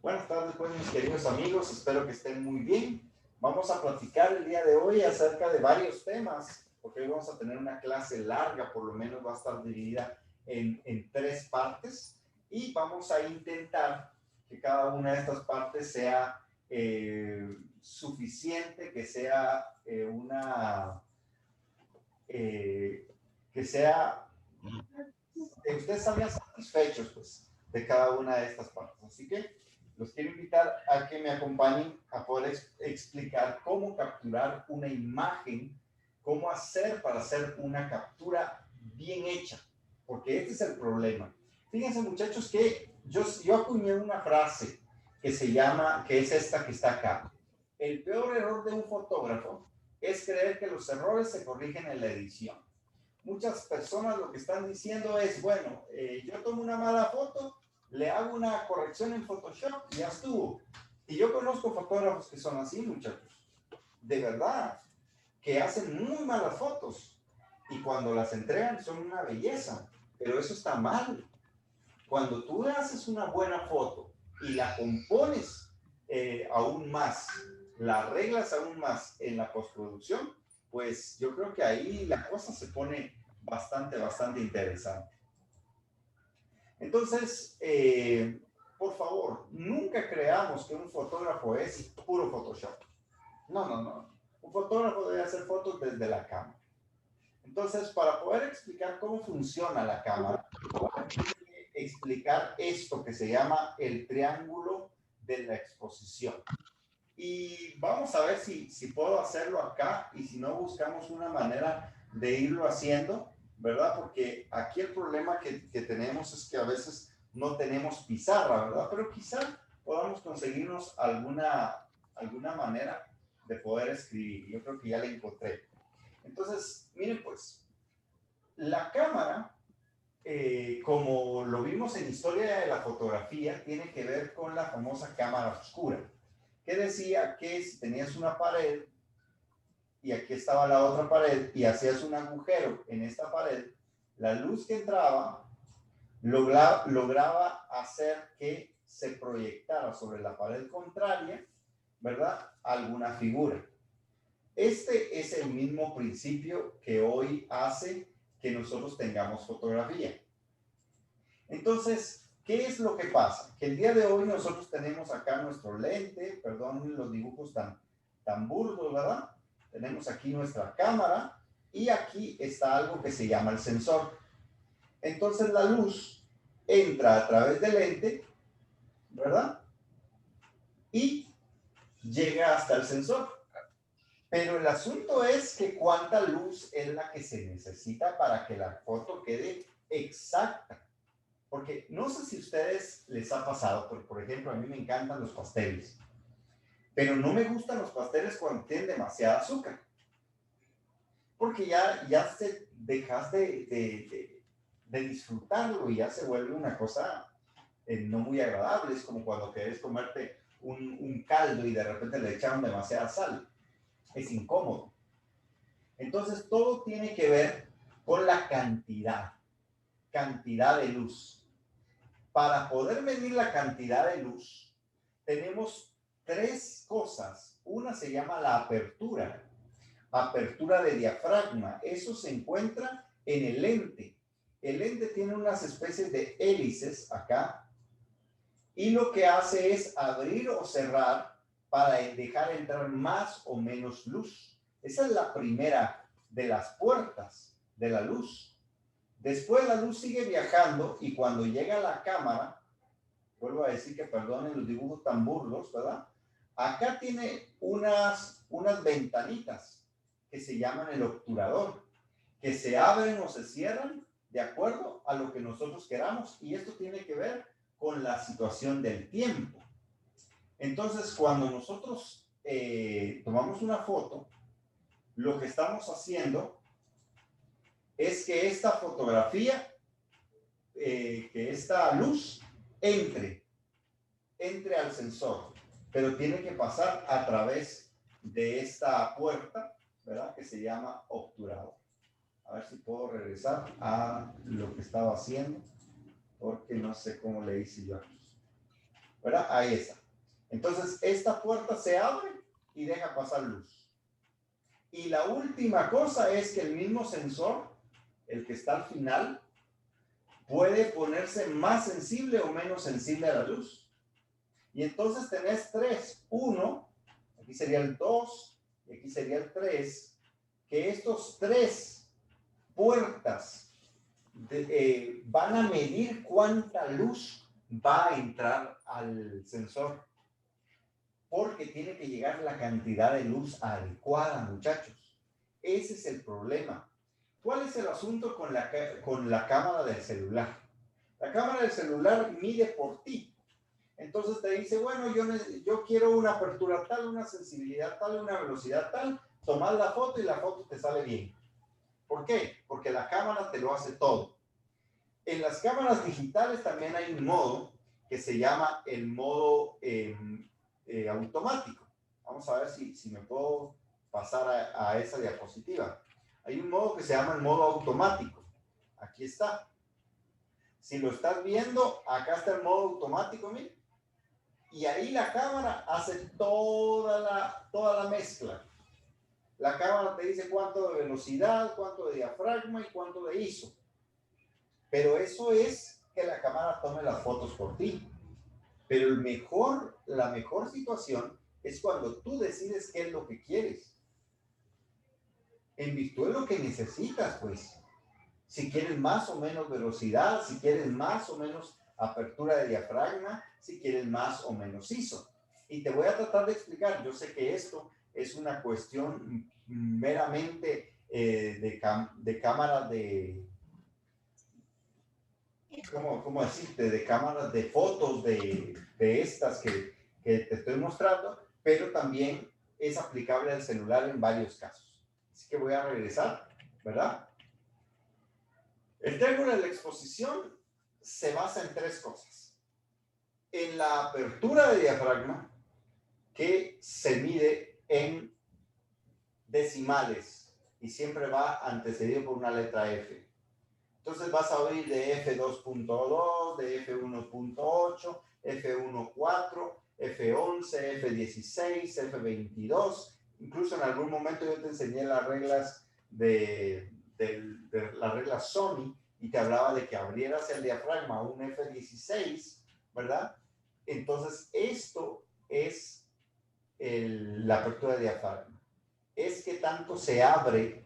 Buenas tardes, pues, mis queridos amigos. Espero que estén muy bien. Vamos a platicar el día de hoy acerca de varios temas, porque hoy vamos a tener una clase larga, por lo menos va a estar dividida en tres partes, y vamos a intentar que cada una de estas partes sea suficiente, que sea que sea, que ustedes salgan satisfechos, pues, de cada una de estas partes. Así que los quiero invitar a que me acompañen a poder explicar cómo capturar una imagen, cómo hacer para hacer una captura bien hecha, porque este es el problema. Fíjense, muchachos, que yo acuñé una frase que se llama, que es esta que está acá. El peor error de un fotógrafo es creer que los errores se corrigen en la edición. Muchas personas lo que están diciendo es, bueno, yo tomo una mala foto, le hago una corrección en Photoshop y ya estuvo. Y yo conozco fotógrafos que son así, muchachos, de verdad, que hacen muy malas fotos y cuando las entregan son una belleza, pero eso está mal. Cuando tú haces una buena foto y la compones aún más, la arreglas aún más en la postproducción, pues yo creo que ahí la cosa se pone bastante interesante. Entonces, por favor, nunca creamos que un fotógrafo es puro Photoshop. No. Un fotógrafo debe hacer fotos desde la cámara. Entonces, para poder explicar cómo funciona la cámara, explicar esto que se llama el triángulo de la exposición. Y vamos a ver si puedo hacerlo acá y si no buscamos una manera de irlo haciendo, ¿verdad? Porque aquí el problema que tenemos es que a veces no tenemos pizarra, ¿verdad? Pero quizá podamos conseguirnos alguna manera de poder escribir. Yo creo que ya la encontré. Entonces, miren pues, la cámara como lo vimos en Historia de la Fotografía, tiene que ver con la famosa cámara oscura, que decía que si tenías una pared y aquí estaba la otra pared y hacías un agujero en esta pared, la luz que entraba lograba hacer que se proyectara sobre la pared contraria, ¿verdad? Alguna figura. Este es el mismo principio que hoy hace que nosotros tengamos fotografía. Entonces, ¿qué es lo que pasa? Que el día de hoy nosotros tenemos acá nuestro lente, perdón los dibujos tan burdos, ¿verdad? Tenemos aquí nuestra cámara y aquí está algo que se llama el sensor. Entonces la luz entra a través del lente, ¿verdad? Y llega hasta el sensor. Pero el asunto es que cuánta luz es la que se necesita para que la foto quede exacta. Porque no sé si a ustedes les ha pasado, pero por ejemplo, a mí me encantan los pasteles, pero no me gustan los pasteles cuando tienen demasiada azúcar, porque ya se dejas de disfrutarlo y ya se vuelve una cosa no muy agradable. Es como cuando quieres comerte un caldo y de repente le echaron demasiada sal. Es incómodo. Entonces, todo tiene que ver con la cantidad de luz. Para poder medir la cantidad de luz, tenemos tres cosas. Una se llama la apertura de diafragma. Eso se encuentra en el lente. El lente tiene unas especies de hélices acá y lo que hace es abrir o cerrar para dejar entrar más o menos luz. Esa es la primera de las puertas de la luz. Después la luz sigue viajando y cuando llega a la cámara, vuelvo a decir que perdonen los dibujos tan burdos, ¿verdad? Acá tiene unas ventanitas que se llaman el obturador, que se abren o se cierran de acuerdo a lo que nosotros queramos, y esto tiene que ver con la situación del tiempo. Entonces, cuando nosotros tomamos una foto, lo que estamos haciendo es que esta fotografía, que esta luz entre al sensor, pero tiene que pasar a través de esta puerta, ¿verdad? Que se llama obturador. A ver si puedo regresar a lo que estaba haciendo, porque no sé cómo le hice yo aquí. ¿verdad? Ahí está. Entonces, esta puerta se abre y deja pasar luz. Y la última cosa es que el mismo sensor, el que está al final, puede ponerse más sensible o menos sensible a la luz. Y entonces tenés tres. Uno, aquí sería el 2 y aquí sería el 3, que estos tres puertas van a medir cuánta luz va a entrar al sensor. Porque tiene que llegar la cantidad de luz adecuada, muchachos. Ese es el problema. ¿Cuál es el asunto con la cámara del celular? La cámara del celular mide por ti. Entonces te dice, bueno, yo quiero una apertura tal, una sensibilidad tal, una velocidad tal. Tomas la foto y la foto te sale bien. ¿Por qué? Porque la cámara te lo hace todo. En las cámaras digitales también hay un modo que se llama el modo automático. Vamos a ver si me puedo pasar a esa diapositiva. Hay un modo que se llama el modo automático. Aquí está. Si lo estás viendo, acá está el modo automático, miren. Y ahí la cámara hace toda la mezcla. La cámara te dice cuánto de velocidad, cuánto de diafragma y cuánto de ISO. Pero eso es que la cámara tome las fotos por ti. Pero la mejor situación es cuando tú decides qué es lo que quieres. En virtud de lo que necesitas, pues. Si quieres más o menos velocidad, si quieres más o menos apertura de diafragma, si quieres más o menos ISO. Y te voy a tratar de explicar. Yo sé que esto es una cuestión meramente de cámara de... ¿Cómo decirte? De cámaras de fotos de estas que te estoy mostrando, pero también es aplicable al celular en varios casos. Así que voy a regresar, ¿verdad? El triángulo de la exposición se basa en tres cosas. En la apertura de diafragma, que se mide en decimales y siempre va antecedido por una letra F. Entonces vas a oír de F2.2, de F1.8, F1.4, F11, F16, F22. Incluso en algún momento yo te enseñé las reglas de la regla Sony y te hablaba de que abrieras el diafragma a un F16, ¿verdad? Entonces esto es la apertura de diafragma. Es que tanto se abre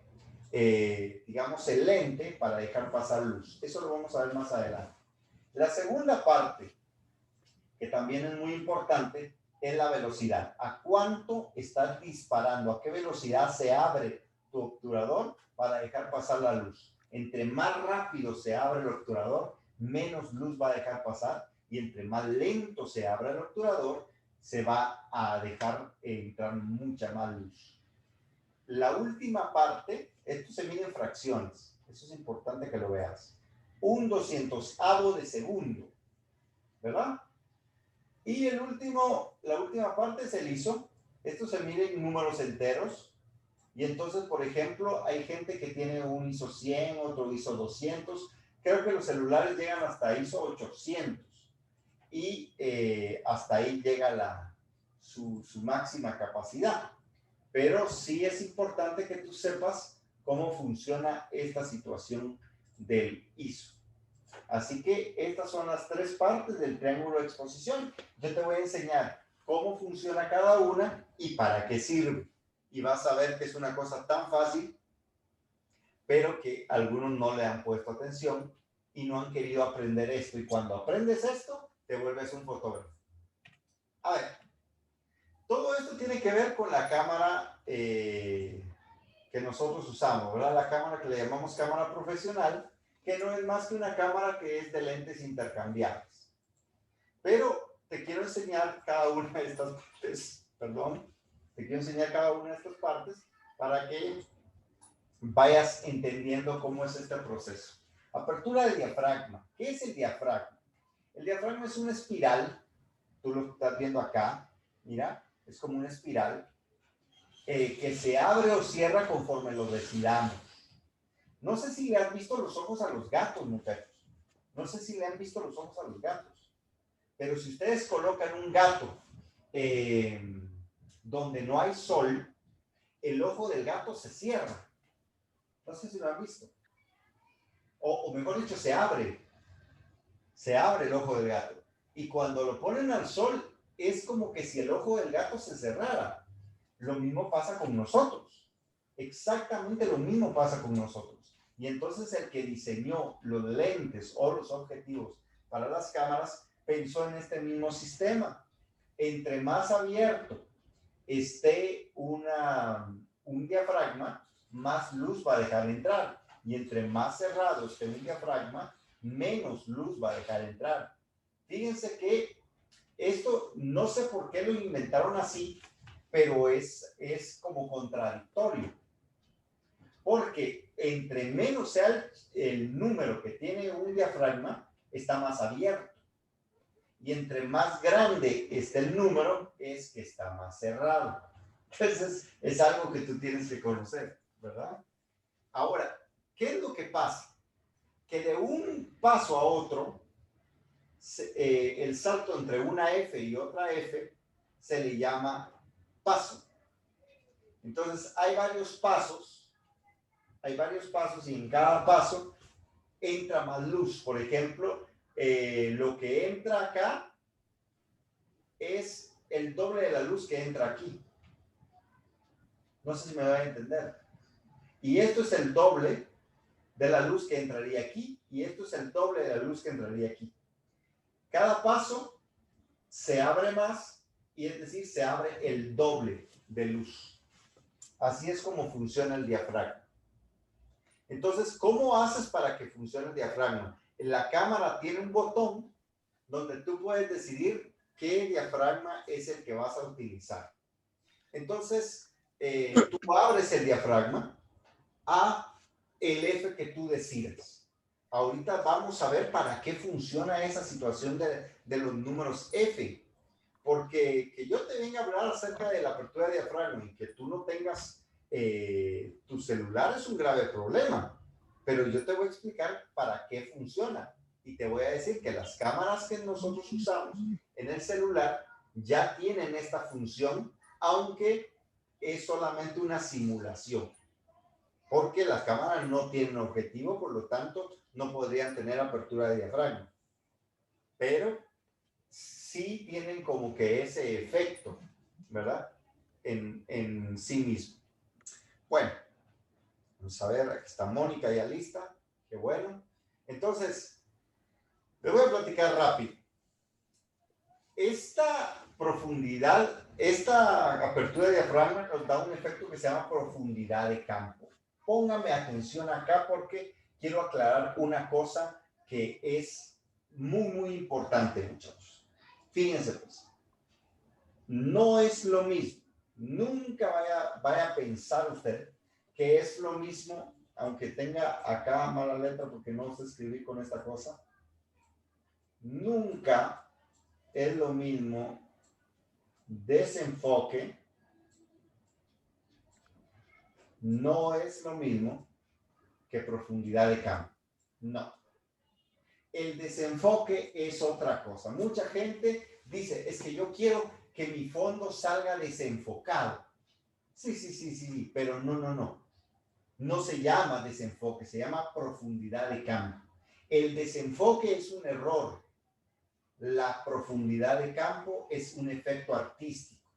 digamos, el lente para dejar pasar luz. Eso lo vamos a ver más adelante. La segunda parte, que también es muy importante, es la velocidad. ¿A cuánto estás disparando? ¿A qué velocidad se abre tu obturador para dejar pasar la luz? Entre más rápido se abre el obturador, menos luz va a dejar pasar, y entre más lento se abra el obturador, se va a dejar entrar mucha más luz. La última parte, esto se mide en fracciones, eso es importante que lo veas. 1/200avo de segundo, ¿verdad? Y la última parte es el ISO. Esto se mide en números enteros. Y entonces, por ejemplo, hay gente que tiene un ISO 100, otro ISO 200. Creo que los celulares llegan hasta ISO 800. Y hasta ahí llega su máxima capacidad. Pero sí es importante que tú sepas cómo funciona esta situación del ISO. Así que estas son las tres partes del triángulo de exposición. Yo te voy a enseñar cómo funciona cada una y para qué sirve. Y vas a ver que es una cosa tan fácil, pero que algunos no le han puesto atención y no han querido aprender esto. Y cuando aprendes esto, te vuelves un fotógrafo. A ver, todo esto tiene que ver con la cámara que nosotros usamos, ¿verdad? La cámara que le llamamos cámara profesional, que no es más que una cámara que es de lentes intercambiables. Pero te quiero enseñar cada una de estas partes, te quiero enseñar cada una de estas partes para que vayas entendiendo cómo es este proceso. Apertura del diafragma. ¿Qué es el diafragma? El diafragma es una espiral, tú lo estás viendo acá, mira, es como una espiral que se abre o cierra conforme lo decidamos. No sé si le han visto los ojos a los gatos, muchachos. No sé si le han visto los ojos a los gatos. Pero si ustedes colocan un gato donde no hay sol, el ojo del gato se cierra. No sé si lo han visto. O mejor dicho, se abre. Se abre el ojo del gato. Y cuando lo ponen al sol, es como que si el ojo del gato se cerrara. Lo mismo pasa con nosotros. Exactamente lo mismo pasa con nosotros. Y entonces el que diseñó los lentes o los objetivos para las cámaras pensó en este mismo sistema. Entre más abierto esté un diafragma, más luz va a dejar entrar. Y entre más cerrado esté un diafragma, menos luz va a dejar entrar. Fíjense que esto no sé por qué lo inventaron así, pero es como contradictorio. Porque entre menos sea el número que tiene un diafragma, está más abierto. Y entre más grande esté el número, es que está más cerrado. Entonces, es algo que tú tienes que conocer, ¿verdad? Ahora, ¿qué es lo que pasa? Que de un paso a otro, el salto entre una F y otra F se le llama paso. Entonces, hay varios pasos y en cada paso entra más luz. Por ejemplo, lo que entra acá es el doble de la luz que entra aquí. No sé si me va a entender. Y esto es el doble de la luz que entraría aquí y esto es el doble de la luz que entraría aquí. Cada paso se abre más y es decir, se abre el doble de luz. Así es como funciona el diafragma. Entonces, ¿cómo haces para que funcione el diafragma? La cámara tiene un botón donde tú puedes decidir qué diafragma es el que vas a utilizar. Entonces, tú abres el diafragma a el F que tú decides. Ahorita vamos a ver para qué funciona esa situación de los números F. Porque que yo te venga a hablar acerca de la apertura de diafragma y que tú no tengas tu celular es un grave problema. Pero yo te voy a explicar para qué funciona. Y te voy a decir que las cámaras que nosotros usamos en el celular ya tienen esta función, aunque es solamente una simulación. Porque las cámaras no tienen objetivo, por lo tanto, no podrían tener apertura de diafragma. Pero sí tienen como que ese efecto, ¿verdad? En sí mismo. Bueno, vamos a ver, aquí está Mónica ya lista. Qué bueno. Entonces, les voy a platicar rápido. Esta profundidad, esta apertura de diafragma nos da un efecto que se llama profundidad de campo. Pónganme atención acá porque quiero aclarar una cosa que es muy importante, muchachos. Fíjense pues, no es lo mismo. Nunca vaya a pensar usted que es lo mismo, aunque tenga acá mala letra porque no sé escribir con esta cosa. Nunca es lo mismo desenfoque, no es lo mismo que profundidad de campo. No. El desenfoque es otra cosa. Mucha gente dice, es que yo quiero que mi fondo salga desenfocado. Sí, pero no. No se llama desenfoque, se llama profundidad de campo. El desenfoque es un error. La profundidad de campo es un efecto artístico.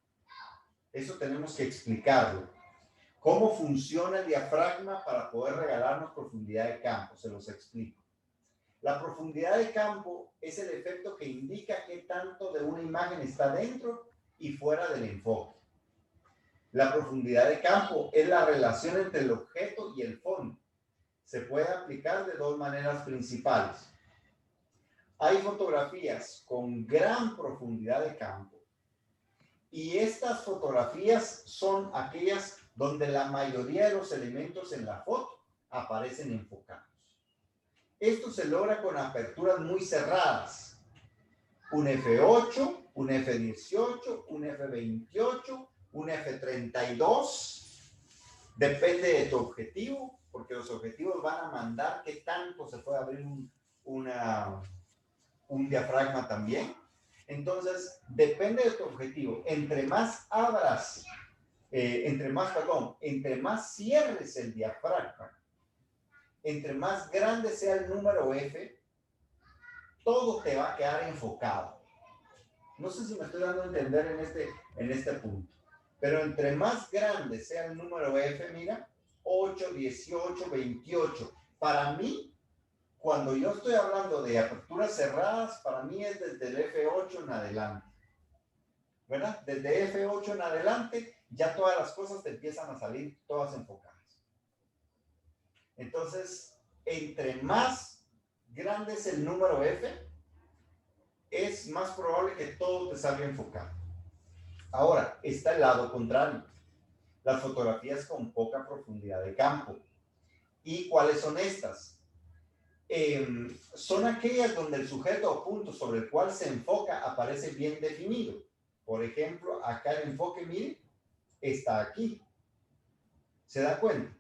Eso tenemos que explicarlo. ¿Cómo funciona el diafragma para poder regalarnos profundidad de campo? Se los explico. La profundidad de campo es el efecto que indica qué tanto de una imagen está dentro y fuera del enfoque. La profundidad de campo es la relación entre el objeto y el fondo. Se puede aplicar de dos maneras principales. Hay fotografías con gran profundidad de campo y estas fotografías son aquellas donde la mayoría de los elementos en la foto aparecen enfocados. Esto se logra con aperturas muy cerradas. Un F8, un F18, un F28, un F32. Depende de tu objetivo, porque los objetivos van a mandar qué tanto se puede abrir un diafragma también. Entonces, depende de tu objetivo. Entre más abras, entre más cierres el diafragma, entre más grande sea el número F, todo te va a quedar enfocado. No sé si me estoy dando a entender en este punto. Pero entre más grande sea el número F, mira, 8, 18, 28. Para mí, cuando yo estoy hablando de aperturas cerradas, para mí es desde el F8 en adelante. ¿Verdad? Desde F8 en adelante, ya todas las cosas te empiezan a salir todas enfocadas. Entonces, entre más grande es el número F, es más probable que todo te salga enfocado. Ahora, está el lado contrario. Las fotografías con poca profundidad de campo. ¿Y cuáles son estas? Son aquellas donde el sujeto o punto sobre el cual se enfoca aparece bien definido. Por ejemplo, acá el enfoque, mire, está aquí. ¿Se da cuenta?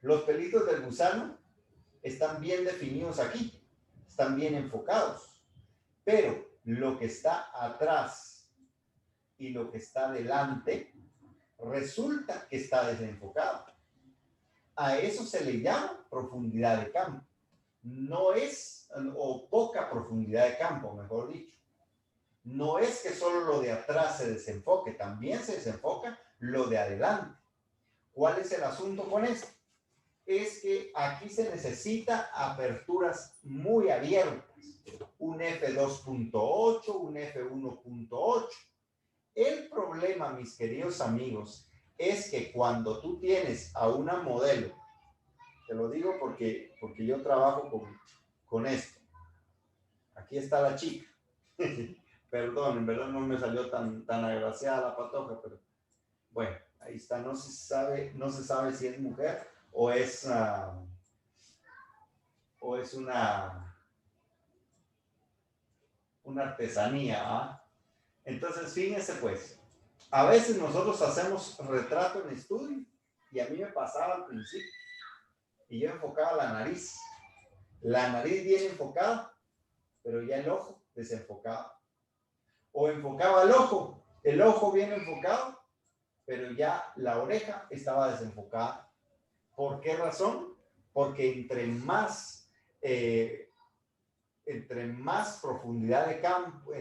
Los pelitos del gusano están bien definidos aquí. Están bien enfocados. Pero lo que está atrás y lo que está delante resulta que está desenfocado. A eso se le llama profundidad de campo. No es, o poca profundidad de campo, mejor dicho. No es que solo lo de atrás se desenfoque, también se desenfoca lo de adelante. ¿Cuál es el asunto con esto? Es que aquí se necesita aperturas muy abiertas. Un F2.8, un F1.8. El problema, mis queridos amigos, es que cuando tú tienes a una modelo, te lo digo porque yo trabajo con esto. Aquí está la chica. Perdón, en verdad no me salió tan agraciada la patoja, pero bueno, ahí está. No se sabe si es mujer o es una artesanía. ¿Ah? Entonces, fíjense pues, a veces nosotros hacemos retrato en estudio y a mí me pasaba al principio y yo enfocaba la nariz bien enfocada, pero ya el ojo desenfocado. O enfocaba el ojo bien enfocado, pero ya la oreja estaba desenfocada. ¿Por qué razón? Porque entre más profundidad de campo,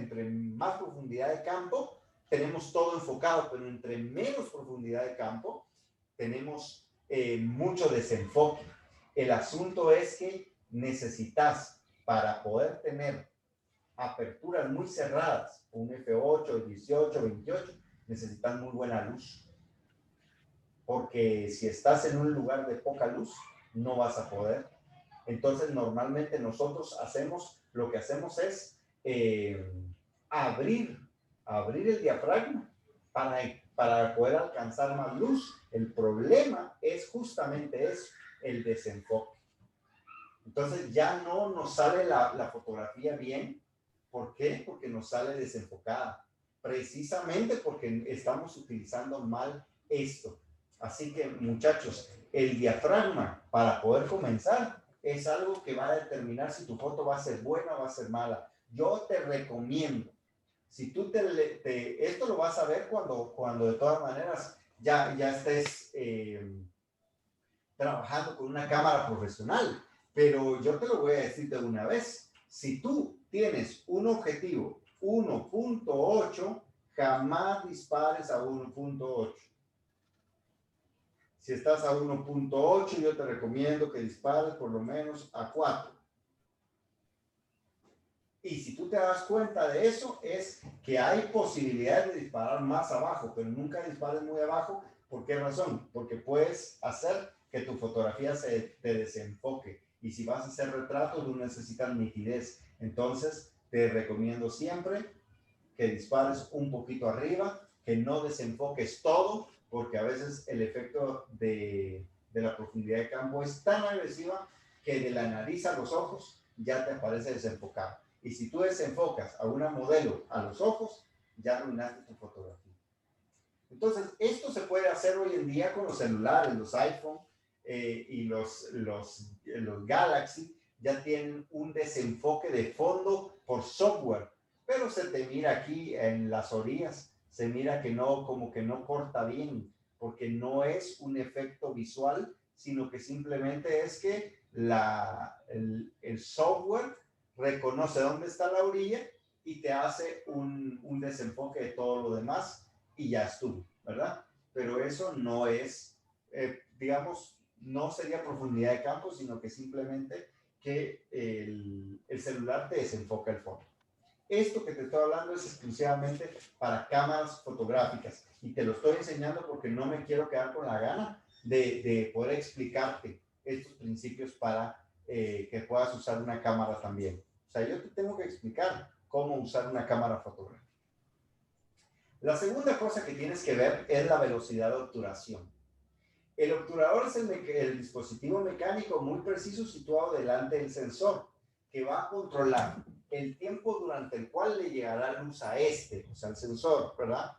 tenemos todo enfocado, pero entre menos profundidad de campo, tenemos mucho desenfoque. El asunto es que necesitas, para poder tener aperturas muy cerradas, un F8, 18, 28, necesitas muy buena luz. Porque si estás en un lugar de poca luz, no vas a poder. Entonces, normalmente nosotros lo que hacemos es abrir el diafragma para poder alcanzar más luz. El problema es justamente eso, el desenfoque. Entonces, ya no nos sale la fotografía bien. ¿Por qué? Porque nos sale desenfocada. Precisamente porque estamos utilizando mal esto. Así que, muchachos, el diafragma, para poder comenzar, es algo que va a determinar si tu foto va a ser buena o va a ser mala. Yo te recomiendo, si tú esto lo vas a ver cuando de todas maneras ya estés trabajando con una cámara profesional, pero yo te lo voy a decir de una vez. Si tú tienes un objetivo 1.8, jamás dispares a 1.8. Si estás a 1.8, yo te recomiendo que dispares por lo menos a 4. Y si tú te das cuenta de eso, es que hay posibilidades de disparar más abajo, pero nunca dispares muy abajo. ¿Por qué razón? Porque puedes hacer que tu fotografía te desenfoque. Y si vas a hacer retratos, tú necesitas nitidez. Entonces, te recomiendo siempre que dispares un poquito arriba, que no desenfoques todo, porque a veces el efecto de la profundidad de campo es tan agresiva que de la nariz a los ojos ya te aparece desenfocado. Y si tú desenfocas a una modelo a los ojos, ya arruinaste tu fotografía. Entonces, esto se puede hacer hoy en día con los celulares, los iPhone y los Galaxy ya tienen un desenfoque de fondo por software. pero se te mira aquí en las orillas, se mira que no, como que no corta bien, porque no es un efecto visual, sino que simplemente es que el software reconoce dónde está la orilla y te hace un desenfoque de todo lo demás y ya estuvo, ¿verdad? Pero eso no es, digamos, no sería profundidad de campo, sino que simplemente que el celular te desenfoca el fondo. Esto que te estoy hablando es exclusivamente para cámaras fotográficas y te lo estoy enseñando porque no me quiero quedar con la gana de poder explicarte estos principios para que puedas usar una cámara también. O sea, yo te tengo que explicar cómo usar una cámara fotográfica. La segunda cosa que tienes que ver es la velocidad de obturación. El obturador es el dispositivo mecánico muy preciso situado delante del sensor que va a controlar el tiempo durante el cual le llegará luz a o sea, el sensor, ¿verdad?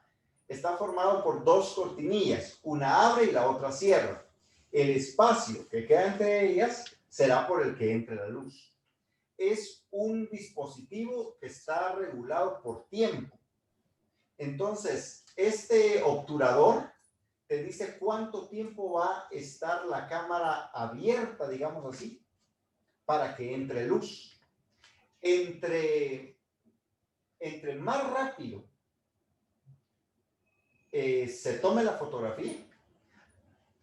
Está formado por dos cortinillas, una abre y la otra cierra. El espacio que queda entre ellas será por el que entre la luz. Es un dispositivo que está regulado por tiempo. Entonces, este obturador te dice cuánto tiempo va a estar la cámara abierta, digamos así, para que entre luz. Entre más rápido se tome la fotografía,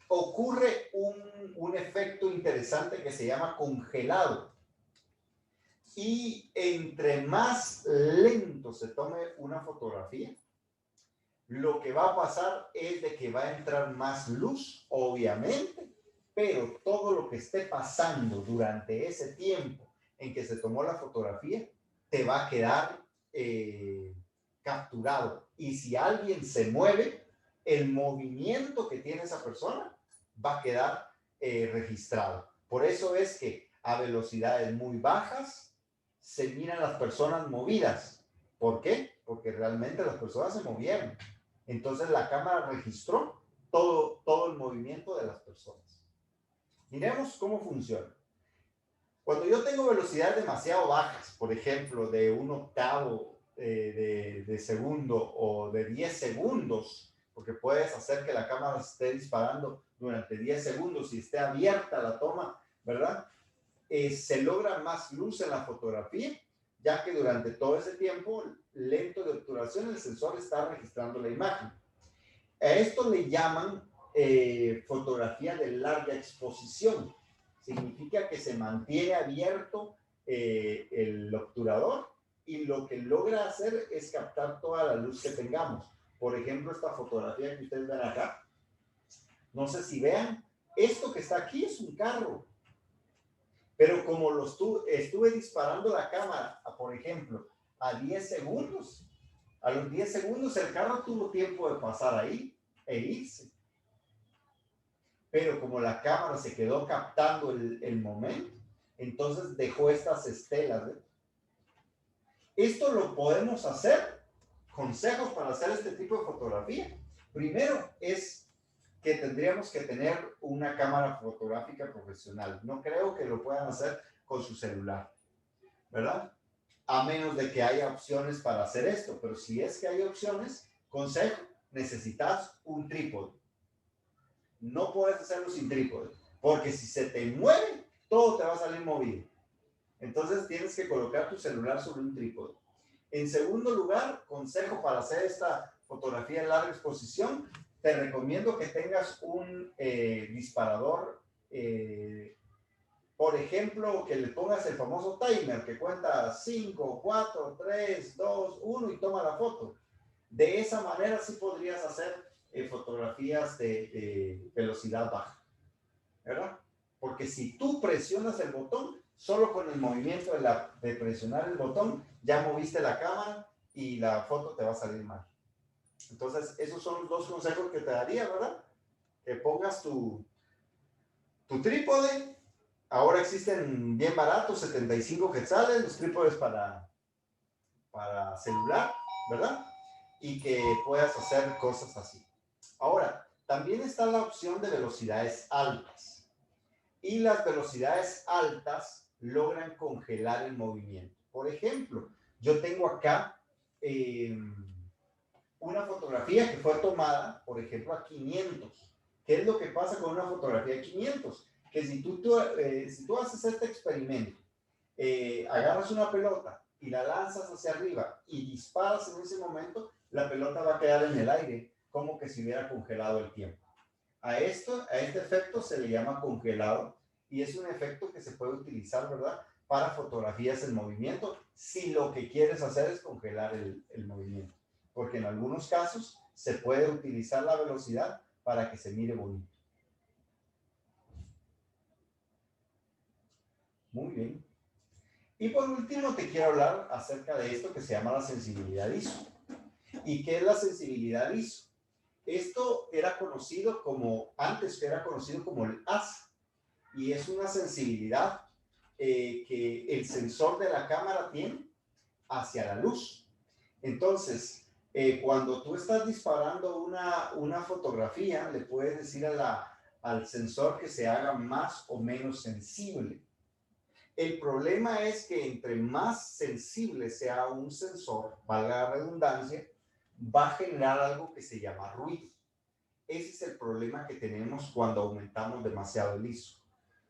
ocurre un efecto interesante que se llama congelado. Y entre más lento se tome una fotografía, lo que va a pasar es de que va a entrar más luz, obviamente, pero todo lo que esté pasando durante ese tiempo en que se tomó la fotografía, te va a quedar capturado. Y si alguien se mueve, el movimiento que tiene esa persona va a quedar registrado. Por eso es que a velocidades muy bajas se miran las personas movidas. ¿Por qué? Porque realmente las personas se movieron. Entonces la cámara registró todo el movimiento de las personas. Miremos cómo funciona. Cuando yo tengo velocidades demasiado bajas, por ejemplo, de 1/8 de segundo o de 10 segundos, porque puedes hacer que la cámara esté disparando durante 10 segundos y esté abierta la toma, ¿verdad? Se logra más luz en la fotografía, ya que durante todo ese tiempo lento de obturación el sensor está registrando la imagen. A esto le llaman fotografía de larga exposición. Significa que se mantiene abierto el obturador y lo que logra hacer es captar toda la luz que tengamos. Por ejemplo, esta fotografía que ustedes ven acá, no sé si vean, esto que está aquí es un carro. Pero como estuve disparando la cámara, por ejemplo, a 10 segundos, a los 10 segundos el carro tuvo tiempo de pasar ahí e irse. Pero como la cámara se quedó captando el momento, entonces dejó estas estelas. Esto lo podemos hacer, consejos para hacer este tipo de fotografía. Primero es que tendríamos que tener una cámara fotográfica profesional. No creo que lo puedan hacer con su celular, ¿verdad? A menos de que haya opciones para hacer esto. Pero si es que hay opciones, consejo, necesitas un trípode. No puedes hacerlo sin trípode, porque si se te mueve, todo te va a salir movido. Entonces tienes que colocar tu celular sobre un trípode. En segundo lugar, consejo para hacer esta fotografía en larga exposición, te recomiendo que tengas un disparador, por ejemplo, que le pongas el famoso timer que cuenta 5, 4, 3, 2, 1 y toma la foto. De esa manera sí podrías hacer fotografías de velocidad baja, ¿verdad? Porque si tú presionas el botón, solo con el movimiento de presionar el botón, ya moviste la cámara y la foto te va a salir mal. Entonces, esos son los dos consejos que te daría, ¿verdad? Que pongas tu trípode. Ahora existen bien baratos, 75 quetzales, los trípodes para celular, ¿verdad? Y que puedas hacer cosas así. Ahora, también está la opción de velocidades altas. Y las velocidades altas logran congelar el movimiento. Por ejemplo, yo tengo acá una fotografía que fue tomada, por ejemplo, a 500. ¿Qué es lo que pasa con una fotografía de 500? Que si tú haces este experimento, agarras una pelota y la lanzas hacia arriba y disparas en ese momento, la pelota va a quedar en el aire, como que si hubiera congelado el tiempo. A este efecto se le llama congelado y es un efecto que se puede utilizar, ¿verdad?, para fotografías en movimiento, si lo que quieres hacer es congelar el movimiento. Porque en algunos casos se puede utilizar la velocidad para que se mire bonito. Muy bien. Y por último te quiero hablar acerca de esto que se llama la sensibilidad ISO. ¿Y qué es la sensibilidad ISO? Esto era conocido como, antes era conocido como el ASA, y es una sensibilidad que el sensor de la cámara tiene hacia la luz. Entonces, cuando tú estás disparando una fotografía, le puedes decir al sensor que se haga más o menos sensible. El problema es que entre más sensible sea un sensor, valga la redundancia, va a generar algo que se llama ruido. Ese es el problema que tenemos cuando aumentamos demasiado el ISO.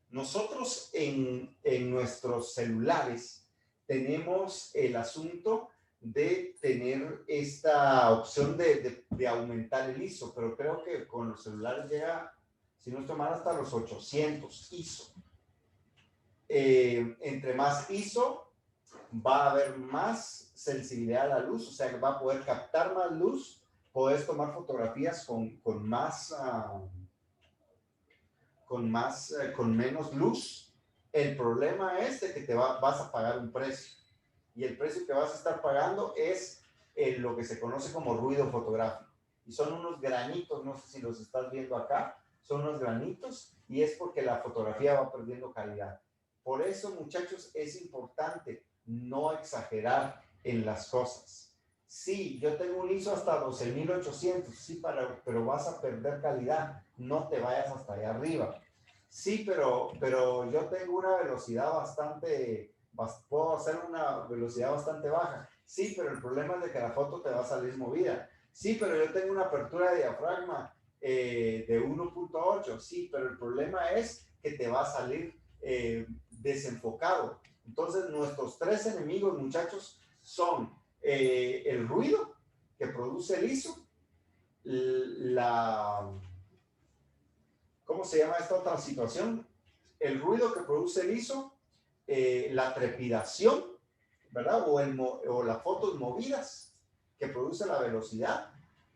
Nosotros en nuestros celulares tenemos el asunto de tener esta opción de aumentar el ISO, pero creo que con los celulares llega, si no estoy mal, hasta los 800 ISO. Entre más ISO, va a haber más sensibilidad a la luz, o sea que va a poder captar más luz, puedes tomar fotografías con menos luz. El problema es de que vas a pagar un precio, y el precio que vas a estar pagando es lo que se conoce como ruido fotográfico, y son unos granitos, no sé si los estás viendo acá, son unos granitos, y es porque la fotografía va perdiendo calidad. Por eso, muchachos, es importante no exagerar en las cosas. Sí, yo tengo un ISO hasta 12.800, sí, pero vas a perder calidad, no te vayas hasta allá arriba. Sí, pero yo tengo una velocidad puedo hacer una velocidad bastante baja. Sí, pero el problema es de que la foto te va a salir movida. Sí, pero yo tengo una apertura de diafragma de 1.8. Sí, pero el problema es que te va a salir desenfocado. Entonces, nuestros tres enemigos, muchachos, son el ruido que produce el ISO, ¿cómo se llama esta otra situación? El ruido que produce el ISO, la trepidación, ¿verdad? O las fotos movidas que produce la velocidad,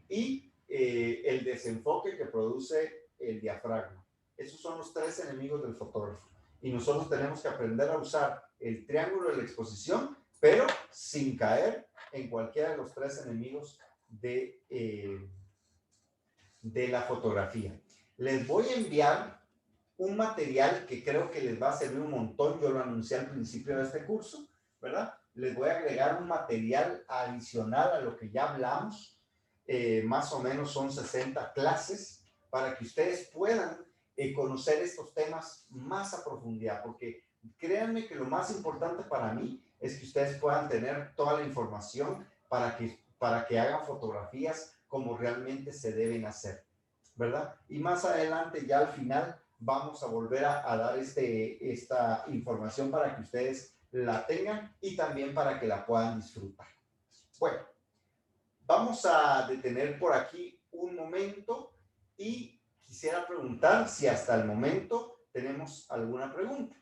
y el desenfoque que produce el diafragma. Esos son los tres enemigos del fotógrafo. Y nosotros tenemos que aprender a usar el triángulo de la exposición, pero sin caer en cualquiera de los tres enemigos de la fotografía. Les voy a enviar un material que creo que les va a servir un montón. Yo lo anuncié al principio de este curso, ¿verdad? Les voy a agregar un material adicional a lo que ya hablamos. Más o menos son 60 clases para que ustedes puedan conocer estos temas más a profundidad, porque créanme que lo más importante para mí es que ustedes puedan tener toda la información para que hagan fotografías como realmente se deben hacer, ¿verdad? Y más adelante, ya al final, vamos a volver a dar esta información para que ustedes la tengan y también para que la puedan disfrutar. Bueno, vamos a detener por aquí un momento y quisiera preguntar si hasta el momento tenemos alguna pregunta.